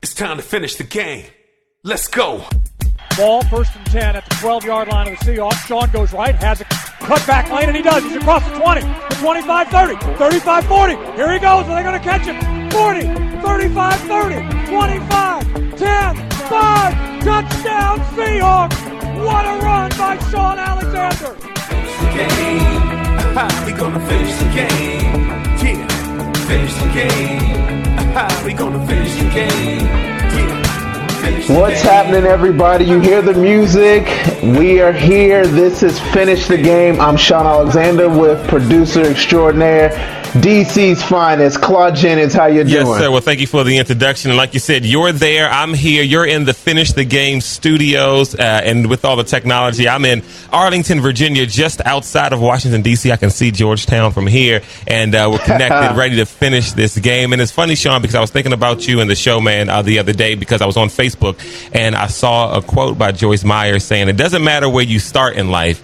It's time to finish the game. Let's go. Ball first and 10 at the 12-yard line of the Seahawks. Sean goes right, has a cutback lane, and he does. He's across the 20, the 25-30, 35-40. Here he goes. Are they going to catch him? 40, 35-30, 25, 10, 5. Touchdown Seahawks. What a run by Sean Alexander. Finish the game. We're going to finish the game. Yeah. Finish the game. We're going to finish the game. Yeah. Finish the What's game. happening, everybody? You hear the music. We are here. This is Finish the Game. I'm Sean Alexander with producer extraordinaire, DC's finest, Claude Jennings. How you doing? Yes, sir. Well, thank you for the introduction. And like you said, you're there. I'm here. You're in the Finish the Game studios. And with all the technology, I'm in Arlington, Virginia, just outside of Washington, D.C. I can see Georgetown from here. And we're connected, ready to finish this game. And it's funny, Sean, because I was thinking about you and the show, man, the other day, because I was on Facebook and I saw a quote by Joyce Meyer saying, it doesn't matter where you start in life.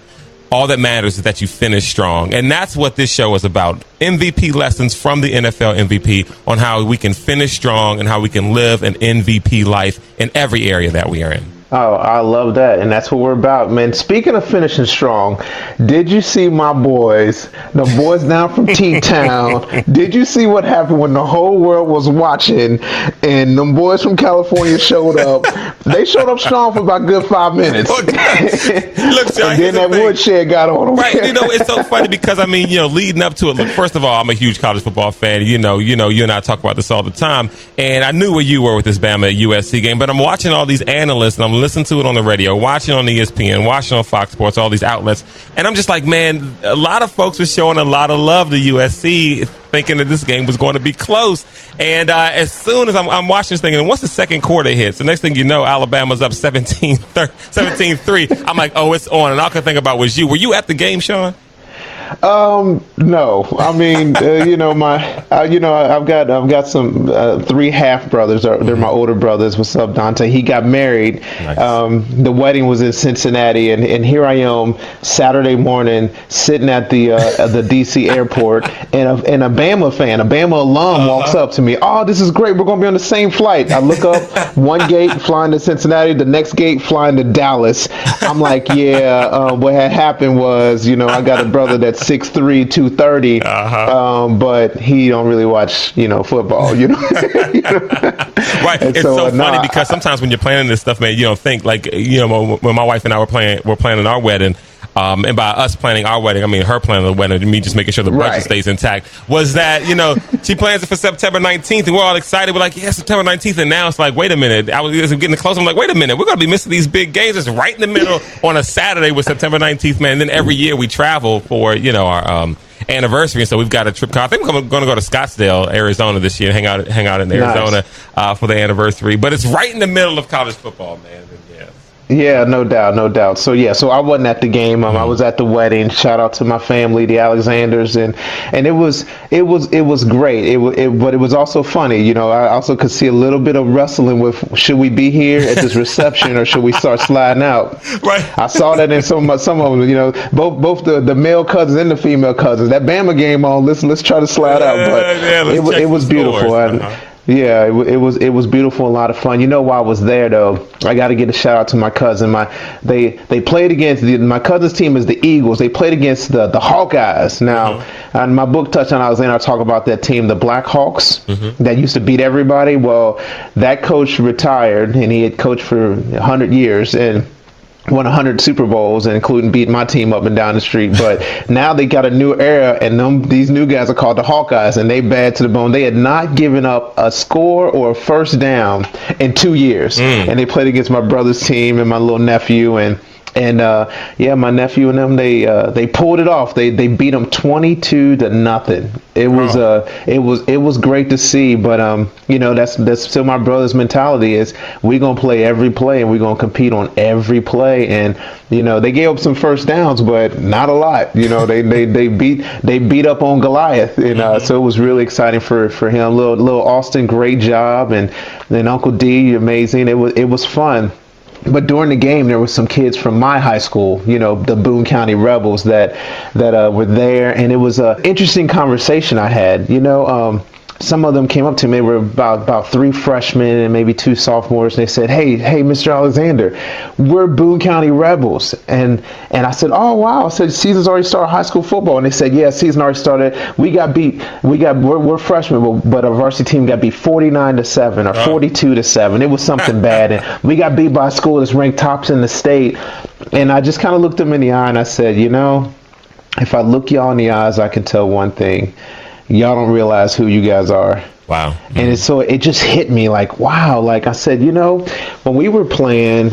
All that matters is that you finish strong. And that's what this show is about. MVP lessons from the NFL MVP on how we can finish strong and how we can live an MVP life in every area that we are in. Oh, I love that. And that's what we're about, man. Speaking of finishing strong, did you see my boys, the boys down from T-Town? Did you see what happened when the whole world was watching and them boys from California showed up? They showed up strong for about a good 5 minutes. Look, John, and then that woodshed got on them. Right. You know, it's so funny because, I mean, you know, leading up to it, look, first of all, I'm a huge college football fan. You know, you and I talk about this all the time. And I knew where you were with this Bama USC game, but I'm watching all these analysts and I'm listening to it on the radio, watching on ESPN, watching on Fox Sports, all these outlets. And I'm just like, man, a lot of folks were showing a lot of love to USC, thinking that this game was going to be close. And as soon as I'm watching this thing, and once the second quarter hits, the next thing you know, Alabama's up 17-3. I'm like, oh, it's on. And all I could think about was you. Were you at the game, Sean? No. I mean, I've got some 3 half brothers. They're my older brothers. What's up, Dante? He got married. Nice. The wedding was in Cincinnati, and here I am Saturday morning sitting at the DC airport, and a Bama fan, a Bama alum walks up to me. Oh, this is great. We're going to be on the same flight. I look up, one gate flying to Cincinnati, the next gate flying to Dallas. I'm like, yeah. What had happened was, I got a brother that's 6'3", 230, but he don't really watch, football, Right. And it's so funny because sometimes when you're planning this stuff, man, you don't think like, when my wife and I were planning our wedding, and by us planning our wedding, I mean her planning the wedding, and me just making sure the budget stays intact, was that, she plans it for September 19th, and we're all excited. We're like, yeah, September 19th, and now it's like, wait a minute. I was getting close. I'm like, wait a minute. We're going to be missing these big games. It's right in the middle on a Saturday with September 19th, man. And then every year we travel for, our anniversary, and so we've got a trip. I think we're going to go to Scottsdale, Arizona this year, and hang out in Arizona for the anniversary. But it's right in the middle of college football, man. And yeah, no doubt. So I wasn't at the game. I was at the wedding. Shout out to my family, the Alexanders, and it was great. But it was also funny. I also could see a little bit of wrestling with, should we be here at this reception or should we start sliding out? Right. I saw that in some of them. Both the male cousins and the female cousins. That Bama game on. Let's try to slide out. But it was beautiful. Yeah, it was beautiful and a lot of fun. While I was there though, I got to give a shout out to my cousin. They played against my cousin's team is the Eagles. They played against the Hawkeyes. Now, in my book Touchdown Alexander, I talk about that team, the Black Hawks, that used to beat everybody. Well, that coach retired, and he had coached for 100 years and won 100 Super Bowls, and including beating my team up and down the street. But now they got a new era, and these new guys are called the Hawkeyes, and they bad to the bone. They had not given up a score or a first down in 2 years, and they played against my brother's team and my little nephew, and my nephew and them, they pulled it off. They beat them 22-0. It was great to see, but that's still my brother's mentality is we gonna play every play and we gonna compete on every play, and they gave up some first downs, but not a lot. They beat up on Goliath, and so it was really exciting for him. Little Austin, great job, and then Uncle D, amazing. It was fun. But during the game, there were some kids from my high school, the Boone County Rebels that were there, and it was an interesting conversation I had. some of them came up to me. They were about 3 freshmen and maybe 2 sophomores. And they said, hey, Mr. Alexander, we're Boone County Rebels. And I said, oh, wow. I said, season's already started, high school football. And they said, yeah, season already started. We got beat. We're freshmen, but our varsity team got beat 49-7 or 42-7. It was something bad. And we got beat by a school that's ranked tops in the state. And I just kind of looked them in the eye and I said, if I look y'all in the eyes, I can tell one thing. Y'all don't realize who you guys are. Wow. Mm-hmm. And so it just hit me like, wow. Like I said, when we were playing,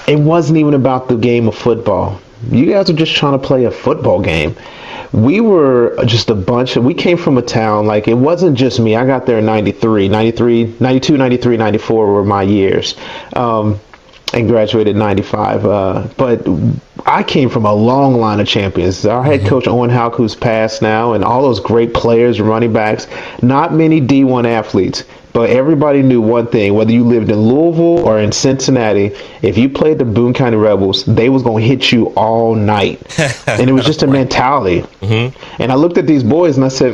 it wasn't even about the game of football. You guys were just trying to play a football game. We were just we came from a town, like it wasn't just me. I got there in 92, 93, 94 were my years. And graduated in 95. But I came from a long line of champions. Our head coach, Owen Houck, who's passed now, and all those great players, running backs, not many D1 athletes. But everybody knew one thing, whether you lived in Louisville or in Cincinnati, if you played the Boone County Rebels, they was going to hit you all night. And it was just a mentality. Mm-hmm. And I looked at these boys and I said,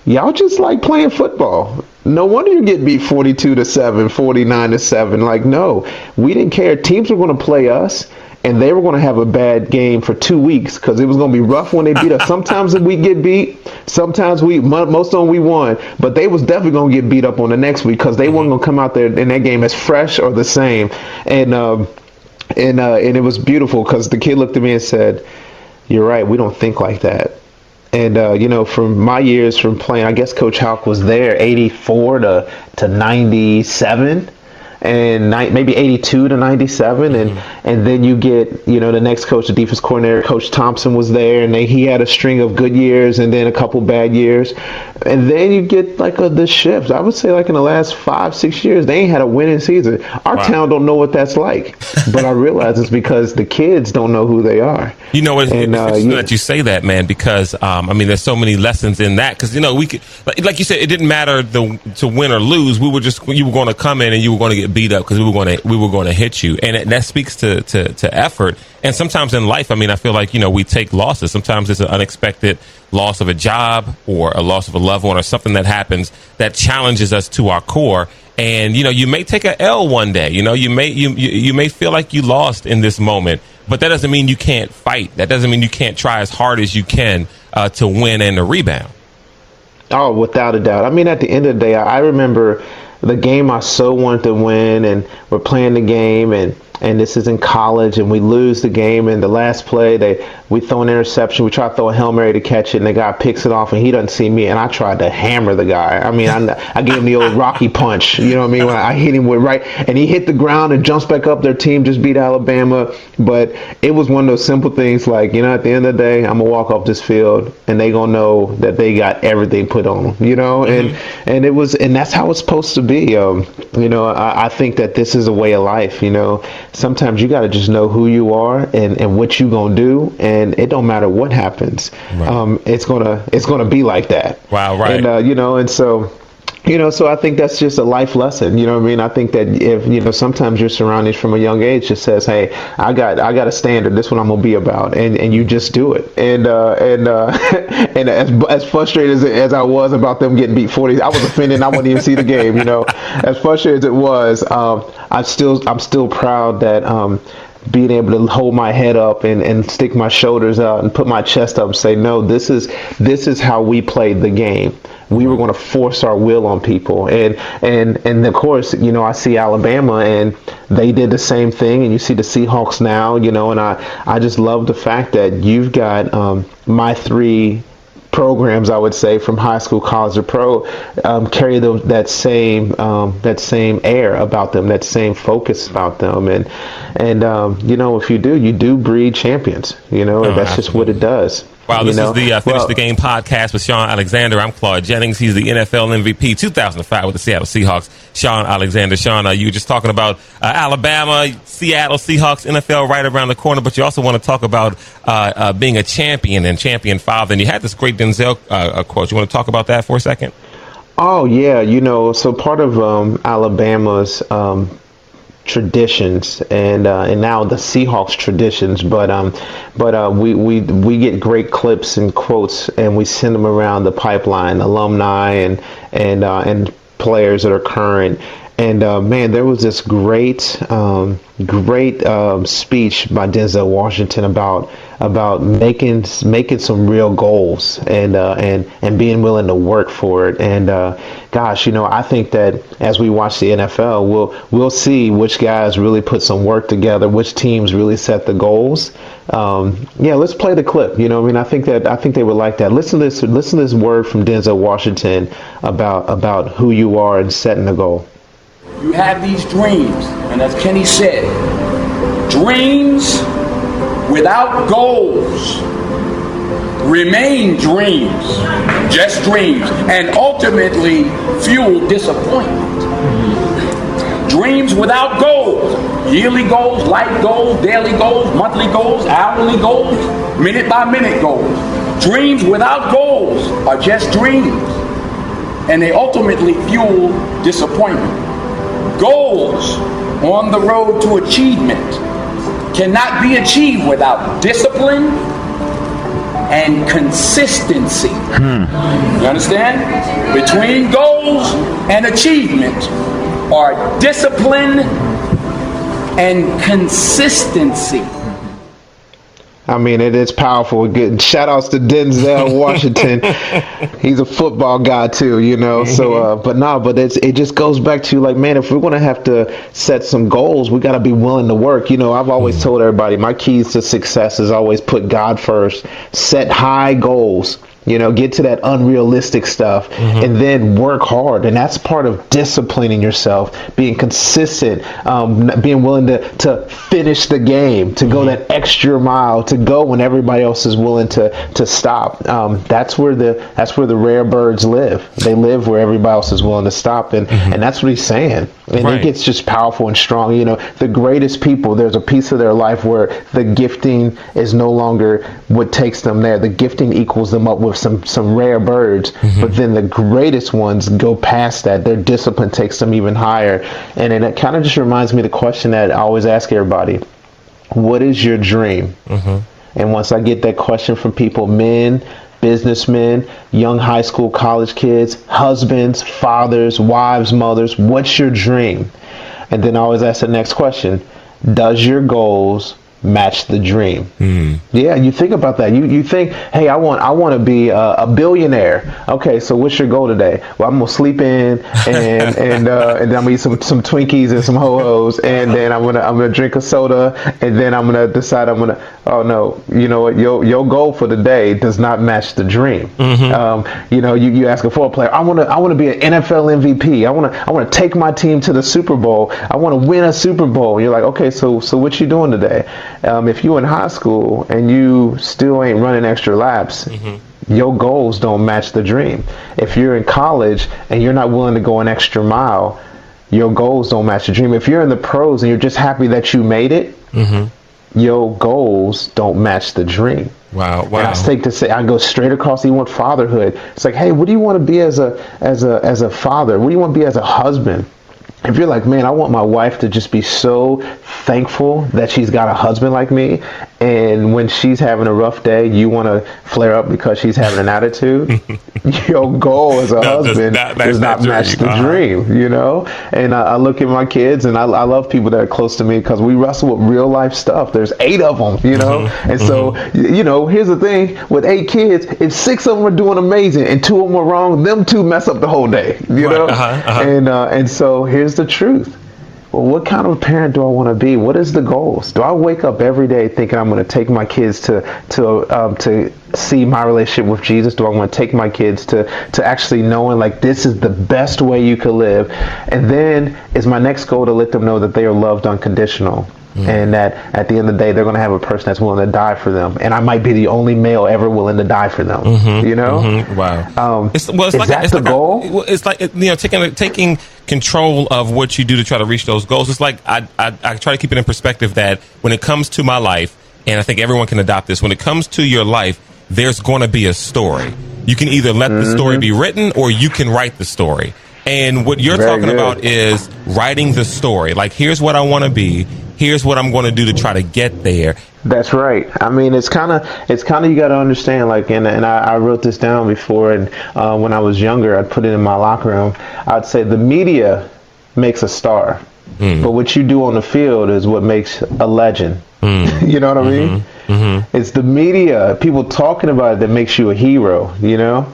y'all just like playing football. No wonder you get beat 42-7, 49-7. Like, no, we didn't care. Teams were going to play us, and they were going to have a bad game for 2 weeks because it was going to be rough when they beat us. Sometimes we get beat. Sometimes most of them we won. But they was definitely going to get beat up on the next week because they weren't going to come out there in that game as fresh or the same. And it was beautiful because the kid looked at me and said, you're right, we don't think like that. And, from my years from playing, I guess Coach Houck was there 84 to 97 and maybe 82 to 97. And then you get, the next coach, the defense coordinator, Coach Thompson was there, and he had a string of good years and then a couple bad years. And then you get like this shift. I would say like in the last 5-6 years, they ain't had a winning season. Our town don't know what that's like. But I realize it's because the kids don't know who they are. It's interesting that you say that, man, because, there's so many lessons in that. Because, we could, like you said, it didn't matter to win or lose. You were going to come in and you were going to get beat up because we were going to hit you. And that speaks to effort. And sometimes in life, I feel like, we take losses. Sometimes it's an unexpected loss of a job or a loss of a loved one or something that happens that challenges us to our core. And, you may take a L one day, you may feel like you lost in this moment, but that doesn't mean you can't fight. That doesn't mean you can't try as hard as you can to win and to rebound. Oh, without a doubt. At the end of the day, I remember the game I so wanted to win, and we're playing the game, and this is in college, and we lose the game. And the last play, we throw an interception. We try to throw a Hail Mary to catch it, and the guy picks it off, and he doesn't see me. And I tried to hammer the guy. I gave him the old Rocky punch. You know what I mean? When I hit him with right, and he hit the ground and jumps back up. Their team just beat Alabama. But it was one of those simple things like, at the end of the day, I'm going to walk off this field, and they going to know that they got everything put on them, and that's how it's supposed to be. I think that this is a way of life, Sometimes you got to just know who you are and what you gonna do, and it don't matter what happens. Right. It's gonna be like that. Wow, right. And so I think that's just a life lesson. I think that if sometimes your surroundings from a young age just says, hey, I got a standard. This is what I'm gonna be about, and you just do it. And as frustrated as I was about them getting beat 40, I was offended. I wouldn't even see the game. As frustrated as it was, I'm still proud that being able to hold my head up and stick my shoulders out and put my chest up and say, no, this is how we played the game. We were going to force our will on people. And of course, I see Alabama, and they did the same thing. And you see the Seahawks now, and I just love the fact that you've got my 3 programs, I would say, from high school, college, or pro, carry that same air about them, that same focus about them, and if you do breed champions. That's just what it does. Wow, this is the Finish the Game podcast with Sean Alexander. I'm Claude Jennings. He's the NFL MVP 2005 with the Seattle Seahawks. Sean Alexander. Sean, you were just talking about Alabama, Seattle Seahawks, NFL right around the corner, but you also want to talk about being a champion and champion father. And you had this great Denzel quote. You want to talk about that for a second? Oh, yeah. So part of Alabama's traditions, and now the Seahawks traditions. But we get great clips and quotes, and we send them around the pipeline, alumni and players that are current. And man, there was this great speech by Denzel Washington about making some real goals and being willing to work for it. And gosh, I think that as we watch the NFL, we'll see which guys really put some work together, which teams really set the goals. Let's play the clip. I think they would like that. Listen to this word from Denzel Washington about who you are and setting the goal. You have these dreams, and as Kenny said, dreams without goals remain dreams, just dreams, and ultimately fuel disappointment. Dreams without goals, yearly goals, life goals, daily goals, monthly goals, hourly goals, minute by minute goals. Dreams without goals are just dreams, and they ultimately fuel disappointment. Goals on the road to achievement cannot be achieved without discipline and consistency. You understand? Between goals and achievement are discipline and consistency. I mean, it is powerful. Good shout outs to Denzel Washington. He's a football guy too, So, but it just goes back to like, man, if we're going to have to set some goals, we got to be willing to work. I've always told everybody my keys to success is always put God first, set high goals. Get to that unrealistic stuff and then work hard. And that's part of disciplining yourself, being consistent, being willing to finish the game, to go that extra mile, to go when everybody else is willing to stop. That's where the rare birds live. They live where everybody else is willing to stop. And that's what he's saying. And it gets just powerful and strong. The greatest people, there's a piece of their life where the gifting is no longer what takes them there. The gifting equals them up with some rare birds, but then the greatest ones go past that. Their discipline takes them even higher. And it kind of just reminds me of the question that I always ask everybody: what is your dream? And once I get that question from people, men, businessmen, young high school, college kids, husbands, fathers, wives, mothers, what's your dream? And then I always ask the next question: does your goals match the dream? Yeah, you think about that. You think, hey, I want to be a billionaire. Okay, so what's your goal today? Well, I'm gonna sleep in and then I'm gonna eat some Twinkies and some ho-hos, and then I'm gonna drink a soda, and then I'm gonna decide oh no, you know what, your goal for the day does not match the dream. You ask a football player, I want to be an NFL MVP. I want to take my team to the Super Bowl. I want to win a Super Bowl. You're like, okay, so what you doing today? If you're in high school and you still ain't running extra laps, your goals don't match the dream. If you're in college and you're not willing to go an extra mile, your goals don't match the dream. If you're in the pros and you're just happy that you made it, your goals don't match the dream. Wow. And I go straight across even with fatherhood. It's like, hey, what do you want to be as a father? What do you want to be as a husband? If you're like, man, I want my wife to just be so thankful that she's got a husband like me, and when she's having a rough day, you want to flare up because she's having an attitude, your goal as a husband does not match the dream, And I look at my kids, and I love people that are close to me because we wrestle with real life stuff. There's 8 of them, And so, here's the thing with 8 kids, if 6 of them are doing amazing and 2 of them are wrong, them 2 mess up the whole day, And so here's the truth. Well, what kind of parent do I want to be? What is the goals? Do I wake up every day thinking I'm going to take my kids to see my relationship with Jesus? Do I want to take my kids to actually knowing like this is the best way you could live? And then is my next goal to let them know that they are loved unconditional. And that at the end of the day, they're going to have a person that's willing to die for them. And I might be the only male ever willing to die for them. Wow. It's like the goal? It's like, taking control of what you do to try to reach those goals. It's like I try to keep it in perspective that when it comes to my life, and I think everyone can adopt this, when it comes to your life, there's going to be a story. You can either let the story be written or you can write the story. And what you're Very talking good. about is writing the story. Like, here's what I want to be. Here's what I'm going to do to try to get there. That's right. I mean, it's kind of you got to understand, like, and I wrote this down before, and when I was younger, I'd put it in my locker room. I'd say the media makes a star, but what you do on the field is what makes a legend. You know what I mean? It's the media, people talking about it, that makes you a hero, you know?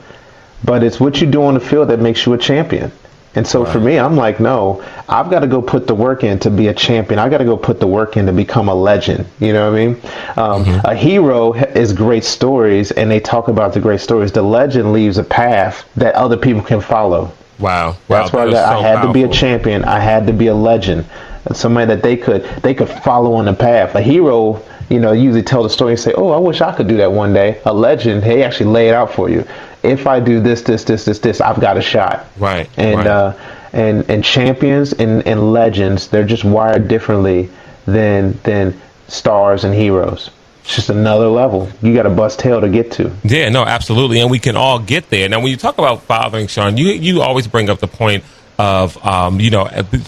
But it's what you do on the field that makes you a champion. And so for me, I'm like, no, I've got to go put the work in to be a champion. I got to go put the work in to become a legend. You know what I mean? A hero is great stories, and they talk about the great stories. The legend leaves a path that other people can follow. Wow. That's why I had to be a champion. I had to be a legend. Somebody that they could follow on the path. A hero, you know, usually tell the story and say, oh, I wish I could do that one day. A legend, they actually lay it out for you. If I do this, I've got a shot. Right. And champions and legends, they're just wired differently than stars and heroes. It's just another level. You got to bust tail to get to. Yeah, no, absolutely. And we can all get there. Now, when you talk about fathering, Sean, you always bring up the point of,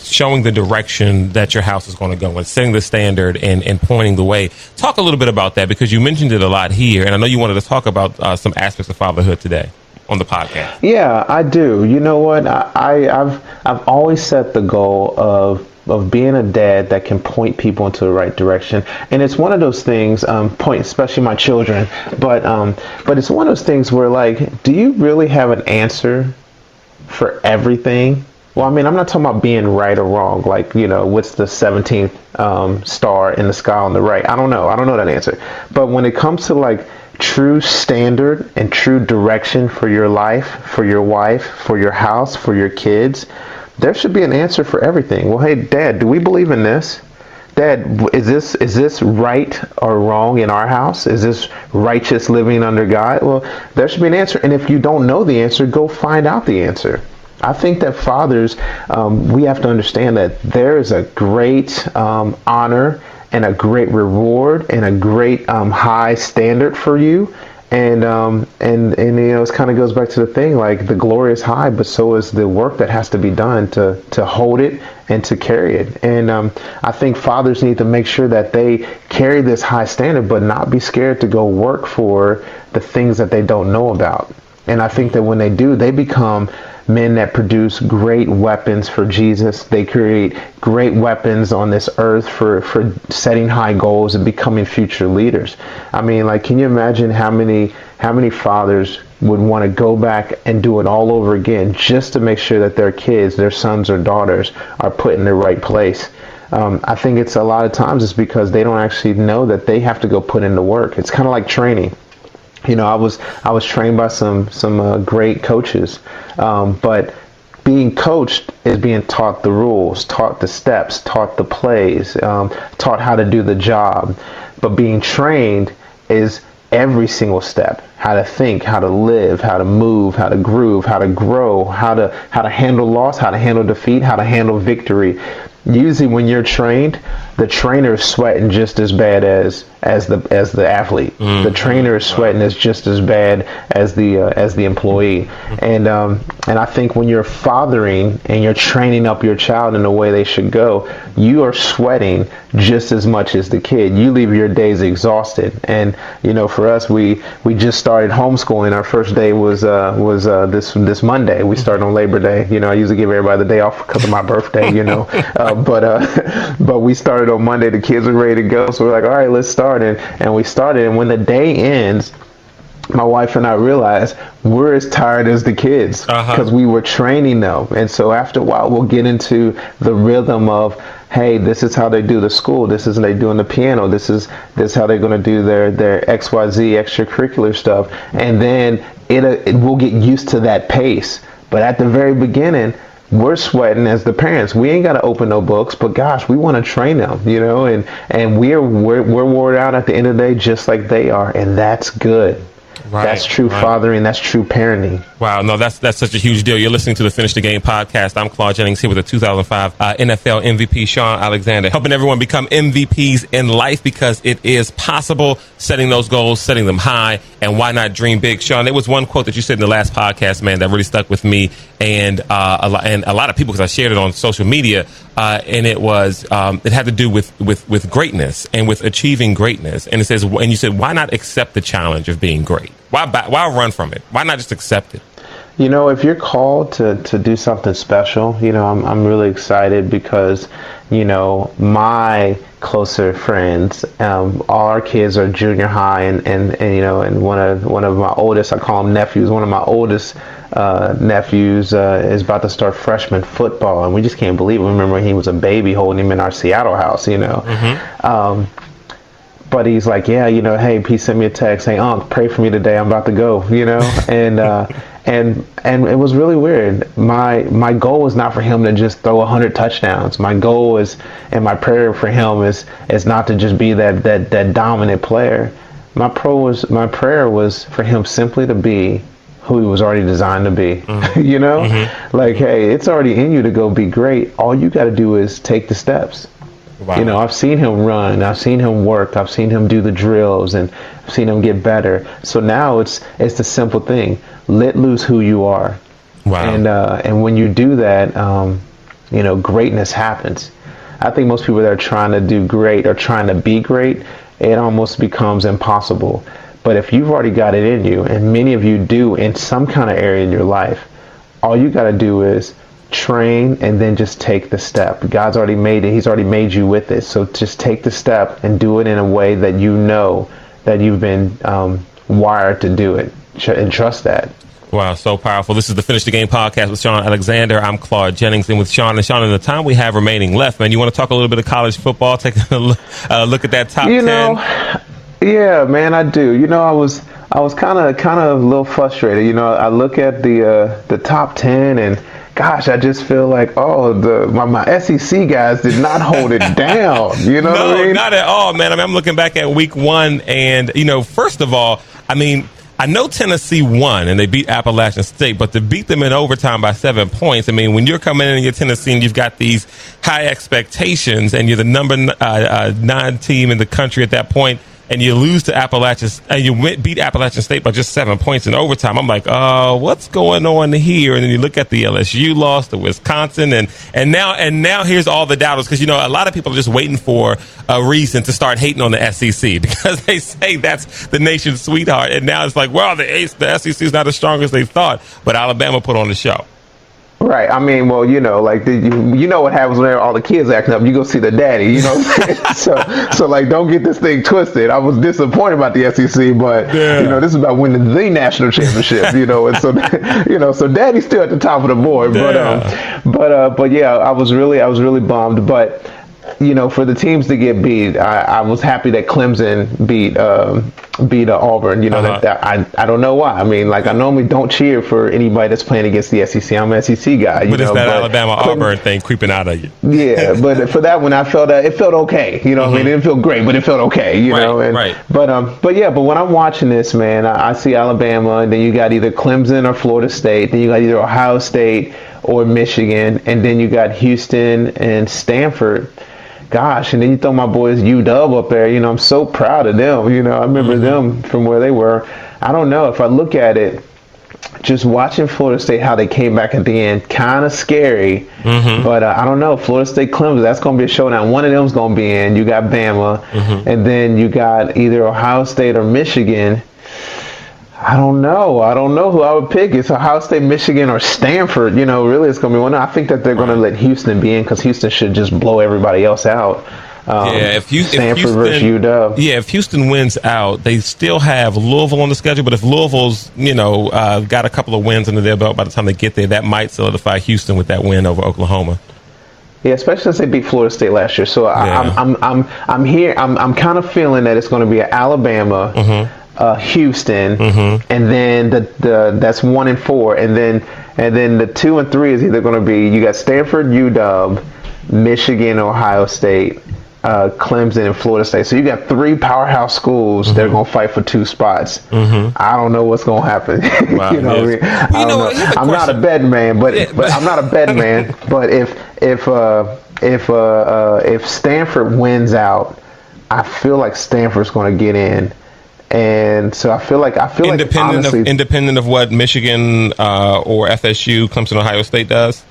showing the direction that your house is going to go and setting the standard and pointing the way. Talk a little bit about that, because you mentioned it a lot here, and I know you wanted to talk about some aspects of fatherhood today on the podcast. Yeah, I do. You know what? I've always set the goal of being a dad that can point people into the right direction, and it's one of those things. Especially my children, but it's one of those things where, like, do you really have an answer for everything? Well, I mean, I'm not talking about being right or wrong. Like, you know, what's the 17th star in the sky on the right? I don't know that answer. But when it comes to, like, true standard and true direction for your life, for your wife, for your house, for your kids, there should be an answer for everything. Well, hey, Dad, do we believe in this? Dad, is this right or wrong in our house? Is this righteous living under God? Well, there should be an answer. And if you don't know the answer, go find out the answer. I think that fathers, we have to understand that there is a great honor and a great reward and a great high standard for you. And you know, it kind of goes back to the thing, like, the glory is high, but so is the work that has to be done to hold it and to carry it. And I think fathers need to make sure that they carry this high standard, but not be scared to go work for the things that they don't know about. And I think that when they do, they become men that produce great weapons for Jesus. They create great weapons on this earth for setting high goals and becoming future leaders. I mean, like, can you imagine how many fathers would want to go back and do it all over again just to make sure that their kids, their sons or daughters, are put in the right place? I think it's a lot of times it's because they don't actually know that they have to go put in the work. It's kind of like training. You know, I was trained by some great coaches, but being coached is being taught the rules, taught the steps, taught the plays, taught how to do the job. But being trained is every single step: how to think, how to live, how to move, how to groove, how to grow, how to handle loss, how to handle defeat, how to handle victory. Usually when you're trained, the trainer is sweating just as bad as the athlete. The trainer is sweating as just as bad as the employee. And I think when you're fathering and you're training up your child in the way they should go, you are sweating just as much as the kid. You leave your days exhausted. And you know, for us, we just started homeschooling. Our first day was this Monday. We started on Labor Day. You know, I usually give everybody the day off because of my birthday. You know, but we started on Monday. The kids were ready to go, so we're like, all right, let's start. And we started. And when the day ends, my wife and I realized we're as tired as the kids because we were training them. And so after a while, we'll get into the rhythm of, hey, this is how they do the school. This is how they doing the piano. This is how they're going to do their XYZ extracurricular stuff. And then it will get used to that pace. But at the very beginning, we're sweating as the parents. We ain't got to open no books, but gosh, we want to train them, you know, and we're wore out at the end of the day just like they are, and that's good. Right, that's true fathering. That's true parenting. Wow, no, that's such a huge deal. You're listening to the Finish the Game podcast. I'm Claude Jennings here with the 2005 NFL MVP, Sean Alexander, helping everyone become MVPs in life because it is possible, setting those goals, setting them high, and why not dream big? Sean, there was one quote that you said in the last podcast, man, that really stuck with me and a lot of people because I shared it on social media, and it was it had to do with greatness and with achieving greatness. And it says, and you said, why not accept the challenge of being great? Why run from it? Why not just accept it? You know, if you're called to do something special, you know, I'm really excited because, you know, my closer friends, all our kids are junior high, and you know, and one of my oldest, I call them nephews, one of my oldest nephews is about to start freshman football, and we just can't believe it. Remember, he was a baby holding him in our Seattle house, you know. Mm-hmm. But he's like, yeah, you know, hey, he sent me a text saying, "Unc, pray for me today. I'm about to go," you know, and it was really weird. My goal was not for him to just throw 100 touchdowns. My goal is, and my prayer for him is not to just be that dominant player. My prayer was for him simply to be who he was already designed to be. Mm-hmm. You know, mm-hmm. Like, hey, it's already in you to go be great. All you got to do is take the steps. Wow. You know, I've seen him run, I've seen him work, I've seen him do the drills, and I've seen him get better. So now it's the simple thing: let loose who you are. Wow. And when you do that, you know, greatness happens. I think most people that are trying to do great or trying to be great, it almost becomes impossible. But if you've already got it in you, and many of you do in some kind of area in your life, all you got to do is train and then just take the step. God's already made it. He's already made you with it. So just take the step and do it in a way that you know that you've been wired to do it, and trust that. Wow, so powerful. This is the Finish the Game podcast with Sean Alexander. I'm Claude Jennings, and with Sean. And Sean, in the time we have remaining left, man, you want to talk a little bit of college football? Take a look at that top 10. You know, yeah, man, I do. You know, I was kind of a little frustrated. You know, I look at the top 10 and gosh, I just feel like, my SEC guys did not hold it down. You know what I mean? No, not at all, man. I mean, I'm looking back at week 1, and, you know, first of all, I mean, I know Tennessee won, and they beat Appalachian State, but to beat them in overtime by 7 points, I mean, when you're coming in and you're Tennessee and you've got these high expectations, and you're the number 9 team in the country at that point, and you lose to Appalachian, and you beat Appalachian State by just 7 points in overtime. I'm like, oh, what's going on here? And then you look at the LSU loss to Wisconsin, and now here's all the doubters, because you know a lot of people are just waiting for a reason to start hating on the SEC because they say that's the nation's sweetheart, and now it's like, well, the SEC is not as strong as they thought, but Alabama put on the show. Right. I mean, well, you know, like you know what happens when all the kids acting up. You go see the daddy. You know what I'm saying? So like, don't get this thing twisted. I was disappointed about the SEC, but you know, this is about winning the national championship. You know, and so you know, so daddy's still at the top of the board. Yeah. But yeah, I was really bummed. But you know, for the teams to get beat, I was happy that Clemson beat Auburn. You know, that I don't know why. I mean, like, I normally don't cheer for anybody that's playing against the SEC. I'm an SEC guy. But it's that Alabama-Auburn thing creeping out of you. Yeah, but for that one, I felt it felt okay. You know, I mean, it didn't feel great, but it felt okay. You know, and, right. But when I'm watching this, man, I see Alabama, and then you got either Clemson or Florida State, then you got either Ohio State or Michigan, and then you got Houston and Stanford. Gosh, and then you throw my boys UW up there. You know, I'm so proud of them. You know, I remember them from where they were. I don't know, if I look at it, just watching Florida State, how they came back at the end, kind of scary. But I don't know, Florida State, Clemson, that's going to be a showdown. One of them's going to be in. You got Bama, and then you got either Ohio State or Michigan. I don't know who I would pick. It's Ohio State, Michigan, or Stanford. You know, really, it's going to be one. I think that they're going to let Houston be in because Houston should just blow everybody else out. If Stanford versus UW. Yeah, if Houston wins out, they still have Louisville on the schedule. But if Louisville's, you know, got a couple of wins under their belt by the time they get there, that might solidify Houston with that win over Oklahoma. Yeah, especially since they beat Florida State last year. So yeah. I'm here. I'm kind of feeling that it's going to be an Alabama. Houston, and then that's 1 and 4, and then the 2 and 3 is either going to be, you got Stanford, UW, Michigan, Ohio State. Clemson, and Florida State. So you got 3 powerhouse schools that are going to fight for 2 spots. I don't know what's going to happen. Wow, you know what I mean? I don't know. I'm not a betting man, but I'm not a betting man. But if Stanford wins out, I feel like Stanford's going to get in. And so I feel like independent of what Michigan or FSU, Clemson, Ohio State does.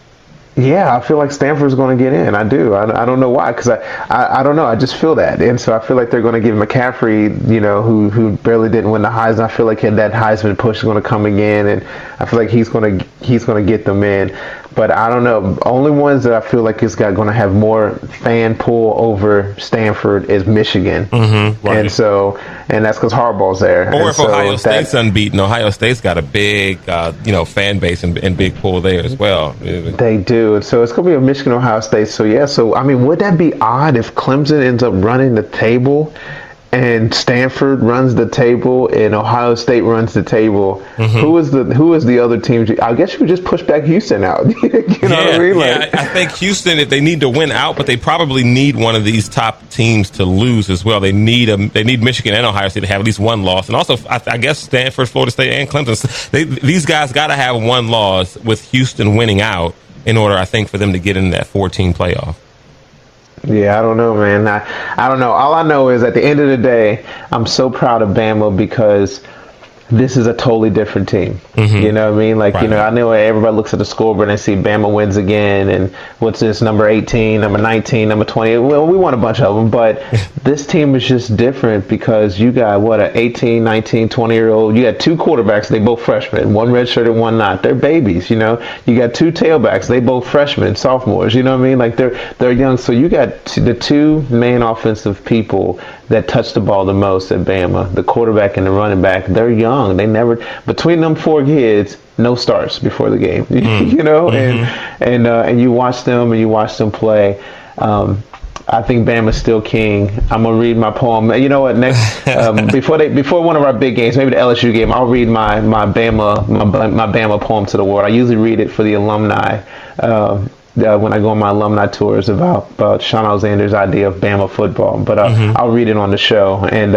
Yeah, I feel like Stanford's going to get in. I do. I don't know why, because I don't know. I just feel that, and so I feel like they're going to give McCaffrey, who barely didn't win the Heisman. I feel like that Heisman push is going to come again, and I feel like he's going to get them in. But I don't know. Only ones that I feel like is going to have more fan pull over Stanford is Michigan, right. and that's because Harbaugh's there. Or if Ohio State's unbeaten, Ohio State's got a big fan base and big pull there as well. They do. So it's going to be a Michigan-Ohio State. So, yeah. So, I mean, would that be odd if Clemson ends up running the table and Stanford runs the table and Ohio State runs the table? Who is the other team? I guess you could just push back Houston out. You know what I mean? I think Houston, if they need to win out, but they probably need one of these top teams to lose as well. They need Michigan and Ohio State to have at least one loss, and also I guess Stanford, Florida State, and Clemson. These guys got to have one loss with Houston winning out in order, I think, for them to get in that 14 playoff. Yeah, I don't know, man. I don't know. All I know is at the end of the day, I'm so proud of Bama because this is a totally different team. You know what I mean? Like, right. I know everybody looks at the scoreboard and they see Bama wins again. And what's this, number 18, number 19, number 20? Well, we won a bunch of them. But this team is just different because you got, an 18, 19, 20-year-old. You got 2 quarterbacks. They both freshmen. One redshirted, one not. They're babies, You got 2 tailbacks. They both freshmen, sophomores. You know what I mean? Like, they're young. So you got the 2 main offensive people that touch the ball the most at Bama, the quarterback and the running back. They're young. They never, between them 4 kids, no starts before the game, and you watch them and you watch them play. I think Bama's still king. I'm gonna read my poem. You know what? Next, before one of our big games, maybe the LSU game, I'll read my Bama poem to the world. I usually read it for the alumni. When I go on my alumni tours about Sean Alexander's idea of Bama football, but I'll read it on the show and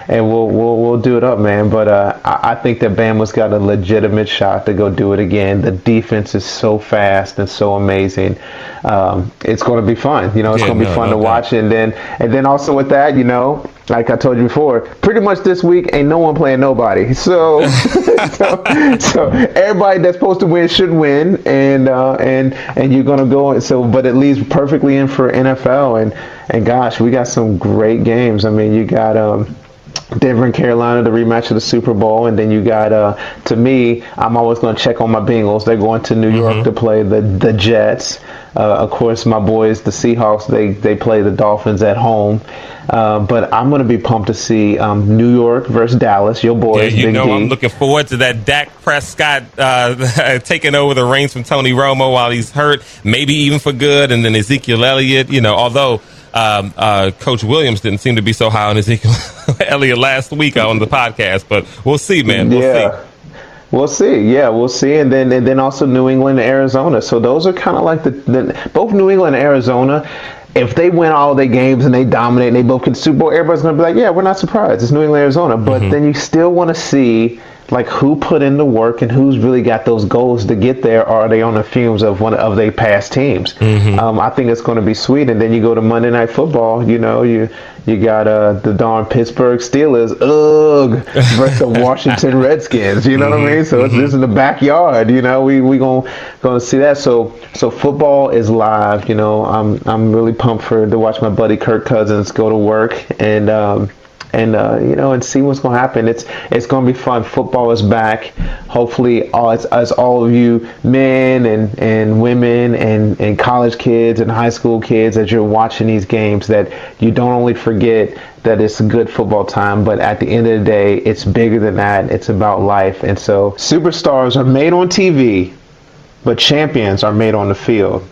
we'll do it up, man. But I think that Bama's got a legitimate shot to go do it again. The defense is so fast and so amazing. It's going to be fun. It's going to be fun to watch, and then also with that, like I told you before, pretty much this week ain't no one playing nobody. So so everybody that's supposed to win should win, and you're gonna go. So, but it leaves perfectly in for NFL, and gosh, we got some great games. I mean, you got Denver and Carolina, the rematch of the Super Bowl, and then you got to me, I'm always going to check on my Bengals. They're going to New York to play the Jets. Of course, my boys, the Seahawks, they play the Dolphins at home. But I'm going to be pumped to see New York versus Dallas, your boys. Yeah, I'm looking forward to that Dak Prescott taking over the reins from Tony Romo while he's hurt, maybe even for good, and then Ezekiel Elliott, although Coach Williams didn't seem to be so high on Ezekiel Elliott last week on the podcast, but we'll see, man. We'll see. We'll see. Yeah, we'll see. And then also New England and Arizona. So those are kind of like both New England and Arizona. If they win all their games and they dominate and they both get the Super Bowl, everybody's going to be like, yeah, we're not surprised. It's New England, Arizona. But then you still want to see like who put in the work and who's really got those goals to get there, or are they on the fumes of one of their past teams? I think it's going to be sweet. And then you go to Monday Night Football. You got the darn Pittsburgh Steelers, versus the Washington Redskins. You know what I mean? So this is in the backyard. We gonna see that. So football is live. I'm really pumped to watch my buddy Kirk Cousins go to work and see what's going to happen. It's going to be fun. Football is back. Hopefully, as all of you men and women and college kids and high school kids, as you're watching these games, that you don't only forget that it's a good football time, but at the end of the day, it's bigger than that. It's about life. And so superstars are made on TV, but champions are made on the field.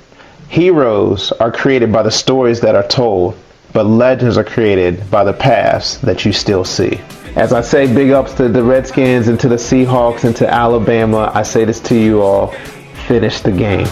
Heroes are created by the stories that are told, but legends are created by the past that you still see. As I say big ups to the Redskins and to the Seahawks and to Alabama, I say this to you all: finish the game.